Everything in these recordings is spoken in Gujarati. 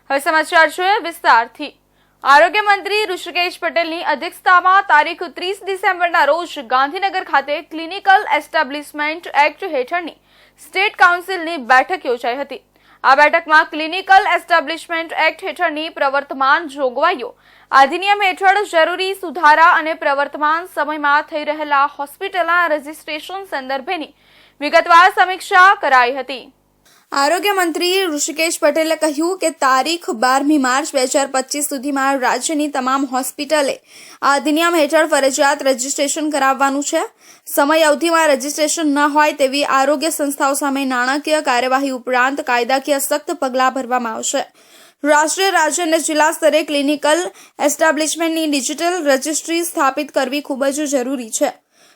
હવે સમાચાર જોઈએ વિસ્તારથી। આરોગ્ય મંત્રી ઋષિકેશ પટેલની અધ્યક્ષતામાં તારીખ 30 ડિસેમ્બરના રોજ ગાંધીનગર ખાતે ક્લિનિકલ એસ્ટાબ્લિશમેન્ટ એક્ટ હેઠળની સ્ટેટ કાઉન્સિલની બેઠક યોજાઈ હતી। આ બેઠકમાં ક્લિનિકલ એસ્ટાબ્લિશમેન્ટ એક્ટ હેઠળની પ્રવર્તમાન જોગવાઈઓ, અધિનિયમ હેઠળ જરૂરી સુધારા અને પ્રવર્તમાન સમયમાં થઈ રહેલા હોસ્પિટલના રજીસ્ટ્રેશન સંદર્ભેની વિગતવાર સમીક્ષા કરાઈ હતી। આરોગ્ય મંત્રી ઋષિકેશ પટેલે કહ્યું કે તારીખ 12મી માર્ચ 2025 સુધીમાં રાજ્યની તમામ હોસ્પિટલે આ અધિનિયમ હેઠળ ફરજિયાત રજીસ્ટ્રેશન કરાવવાનું છે। સમય અવધિમાં રજીસ્ટ્રેશન ન હોય તેવી આરોગ્ય સંસ્થાઓ સામે નાણાકીય કાર્યવાહી ઉપરાંત કાયદાકીય સખ્ત પગલાં ભરવામાં આવશે। રાષ્ટ્રીય, રાજ્ય અને જિલ્લા સ્તરે ક્લિનિકલ એસ્ટાબ્લિશમેન્ટની ડિજિટલ રજિસ્ટ્રી સ્થાપિત કરવી ખૂબ જ જરૂરી છે।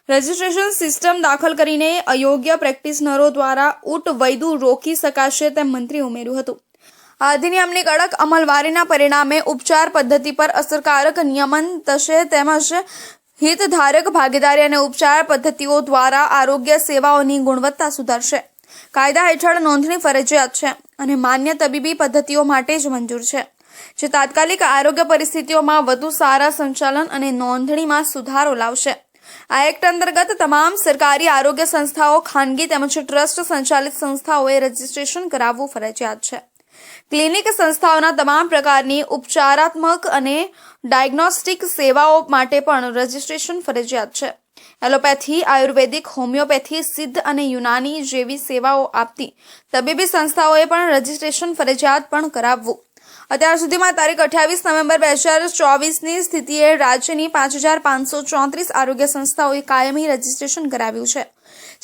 રજીસ્ટ્રેશન સિસ્ટમ દાખલ કરીને અયોગ્ય પ્રેક્ટિશનરો દ્વારા ઉટ-વૈદુ રોકી શકાશે તેમ મંત્રીએ ઉમેર્યું હતું। આ અધિનિયમની કડક અમલવારીના પરિણામે ઉપચાર પદ્ધતિ પર અસરકારક નિયમન થશે તેમજ હિતધારક ભાગીદારી અને ઉપચાર પદ્ધતિઓ દ્વારા આરોગ્ય સેવાઓની ગુણવત્તા સુધરશે। કાયદા હેઠળ નોંધણી ફરજિયાત છે અને માન્ય તબીબી પદ્ધતિઓ માટે જ મંજૂર છે, જે તાત્કાલિક આરોગ્ય પરિસ્થિતિઓમાં વધુ સારા સંચાલન અને નોંધણીમાં સુધારો લાવશે। આ એક્ટ અંતર્ગત તમામ સરકારી આરોગ્ય સંસ્થાઓ, ખાનગી તેમજ ટ્રસ્ટ સંચાલિત સંસ્થાઓએ રજીસ્ટ્રેશન કરાવવું ફરજિયાત છે। ક્લિનિક સંસ્થાઓના તમામ પ્રકારની ઉપચારાત્મક અને ડાયગ્નોસ્ટિક સેવાઓ માટે પણ રજીસ્ટ્રેશન ફરજિયાત છે। એલોપેથી, આયુર્વેદિક, હોમિયોપેથી, સિદ્ધ અને યુનાની જેવી સેવાઓ આપતી તબીબી સંસ્થાઓએ પણ રજીસ્ટ્રેશન ફરજિયાત પણ કરાવવું। અત્યાર સુધીમાં તારીખ 28 નવેમ્બર 2024ની સ્થિતિએ રાજ્યની 5534 આરોગ્ય સંસ્થાઓએ કાયમી રજીસ્ટ્રેશન કરાવ્યું છે,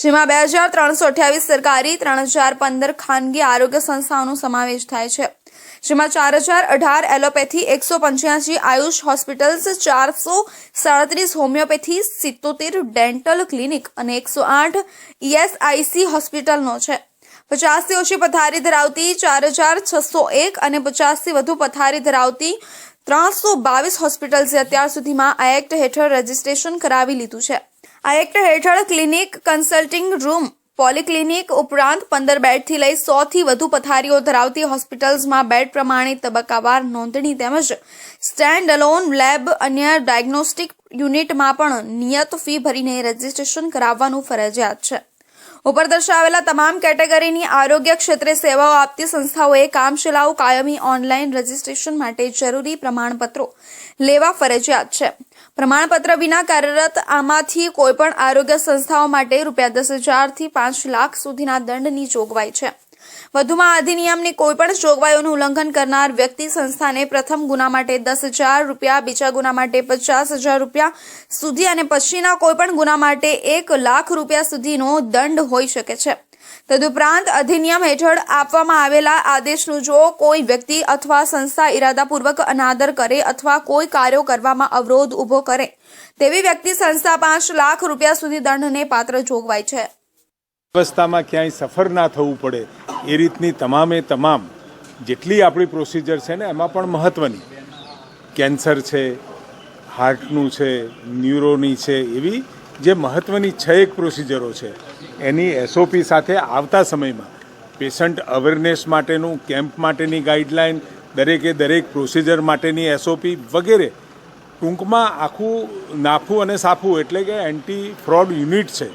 જેમાં 2328 સરકારી, 3015 ખાનગી આરોગ્ય સંસ્થાઓનો સમાવેશ થાય છે, જેમાં 4018 allopathy, 185 Ayush hospitals, 437 homeopathy, 77 dental clinic અને 108 ESIC હોસ્પિટલનો છે। 50 થી ઓછી પથારી ધરાવતી 4601 અને 50 થી વધુ પથારી ધરાવતી 322 હોસ્પિટલ્સે અત્યાર સુધીમાં આ એક્ટ હેઠળ રજીસ્ટ્રેશન કરાવી લીધું છે। આ એક્ટ હેઠળ ક્લિનિક, કન્સલ્ટિંગ રૂમ, પોલિક્લિનિક ઉપરાંત 15 બેડથી લઈ 100 થી વધુ પથારીઓ ધરાવતી હોસ્પિટલ્સમાં બેડ પ્રમાણે તબક્કાવાર નોંધણી તેમજ સ્ટેન્ડ અલોન લેબ અન્ય ડાયગ્નોસ્ટિક યુનિટમાં પણ નિયત ફી ભરીને રજીસ્ટ્રેશન કરાવવાનું ફરજિયાત છે। ઉપર દર્શાવેલા તમામ કેટેગરીની આરોગ્ય ક્ષેત્રે સેવાઓ આપતી સંસ્થાઓએ કામચલાઉ કાયમી ઓનલાઈન રજીસ્ટ્રેશન માટે જરૂરી પ્રમાણપત્રો લેવા ફરજિયાત છે। પ્રમાણપત્ર વિના કાર્યરત આમાંથી કોઈપણ આરોગ્ય સંસ્થાઓ માટે ₹10,000 થી 5 લાખ સુધીના દંડની જોગવાઈ છે। વધુમાં અધિનિયમની કોઈપણ જોગવાઈઓનું ઉલ્લંઘન કરનાર વ્યક્તિ સંસ્થાને પ્રથમ ગુના માટે ₹10,000, બીજા ગુના માટે ₹50,000 સુધી અને પછીના કોઈપણ ગુના માટે ₹1 લાખ સુધીનો દંડ હોઈ શકે છે। તદુપરાંત અધિનિયમ હેઠળ આપવામાં આવેલા આદેશનું જો કોઈ વ્યક્તિ અથવા સંસ્થા ઇરાદાપૂર્વક અનાદર કરે અથવા કોઈ કાર્યો કરવામાં અવરોધ ઊભો કરે તેવી વ્યક્તિ સંસ્થા ₹5 લાખ સુધી દંડને પાત્ર જોગવાઈ છે। વ્યવસ્થામાં ક્યાંય સફર ના થવું પડે એ રીતની તમામે તમામ જેટલી આપણી પ્રોસિજર છે ને એમાં પણ મહત્ત્વની કેન્સર છે, હાર્ટનું છે, ન્યુરોની છે, એવી જે મહત્ત્વની 6 પ્રોસિજરો છે એની SOP સાથે આવતા સમયમાં પેશન્ટ અવેરનેસ માટેનું કેમ્પ માટેની ગાઈડલાઇન, દરેક પ્રોસિજર માટેની SOP વગેરે ટૂંકમાં આખું નાફુ અને સાફુ એટલે કે એન્ટી ફ્રોડ યુનિટ છે।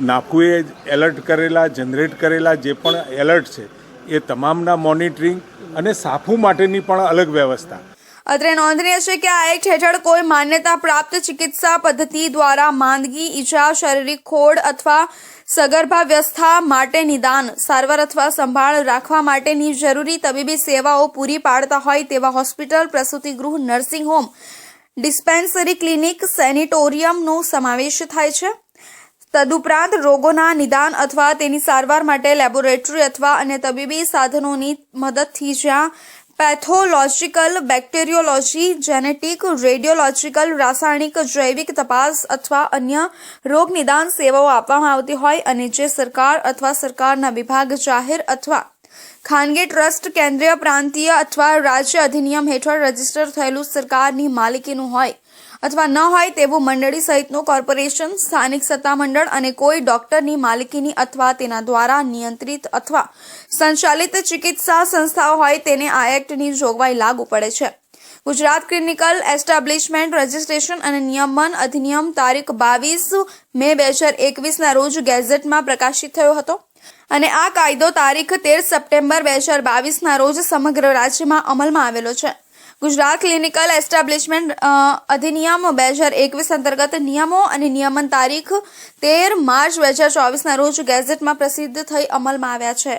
નાફુએ એલર્ટ કરેલા, જનરેટ કરેલા જે પણ એલર્ટ છે એ તમામના મોનિટરિંગ અને સાફુ માટેની પણ અલગ વ્યવસ્થા। અત્રે નોંધનીય છે કે આ એક્ટ હેઠળ કોઈ માન્યતા પ્રાપ્ત ચિકિત્સા પદ્ધતિ દ્વારા માંદગી, ઈજા, શારીરિક ખોડ અથવા સગર્ભાવસ્થા માટે નિદાન, સારવાર અથવા સંભાળ રાખવા માટેની જરૂરી તબીબી સેવાઓ પૂરી પાડતા હોય તેવા હોસ્પિટલ, પ્રસૂતિગૃહ, નર્સિંગ હોમ, ડિસ્પેન્સરી, ક્લિનિક, સેનિટોરિયમનો સમાવેશ થાય છે। તદુપરાંત રોગોના નિદાન અથવા તેની સારવાર માટે લેબોરેટરી અથવા અન્ય તબીબી સાધનોની મદદથી જ્યાં પેથોલોજીકલ, બેક્ટેરિયોલોજી, જેનેટિક, રેડિયોલોજીકલ, રાસાયણિક, જૈવિક તપાસ અથવા અન્ય રોગ નિદાન સેવાઓ આપવામાં આવતી હોય અને જે સરકાર અથવા સરકારના વિભાગ, જાહેર અથવા ખાનગી ટ્રસ્ટ, કેન્દ્રીય, પ્રાંતીય અથવા રાજ્ય અધિનિયમ હેઠળ રજીસ્ટર થયેલું સરકારની માલિકીનું હોય અથવા ન હોય તેવું મંડળી સહિતનું કોર્પોરેશન, સ્થાનિક સત્તામંડળ અને કોઈ ડોક્ટરની માલિકીની અથવા તેના દ્વારા નિયંત્રિત અથવા સંચાલિત ચિકિત્સા સંસ્થાઓ હોય તેને આ એક્ટની જોગવાઈ લાગુ પડે છે. ગુજરાત ક્લિનિકલ એસ્ટાબ્લિશમેન્ટ રજિસ્ટ્રેશન અને નિયમન અધિનિયમ તારીખ 22 મે 2021ના રોજ ગેઝેટમાં પ્રકાશિત થયો હતો અને આ કાયદો તારીખ 13 સપ્ટેમ્બર 2022ના રોજ સમગ્ર રાજ્યમાં અમલમાં આવેલો છે. ગુજરાત ક્લિનિકલ એસ્ટાબ્લિશમેન્ટ અધિનિયમ 2021 અંતર્ગત નિયમો અને નિયમન તારીખ 13 માર્ચ 2024ના રોજ ગેઝેટમાં પ્રસિદ્ધ થઈ અમલમાં આવ્યા છે.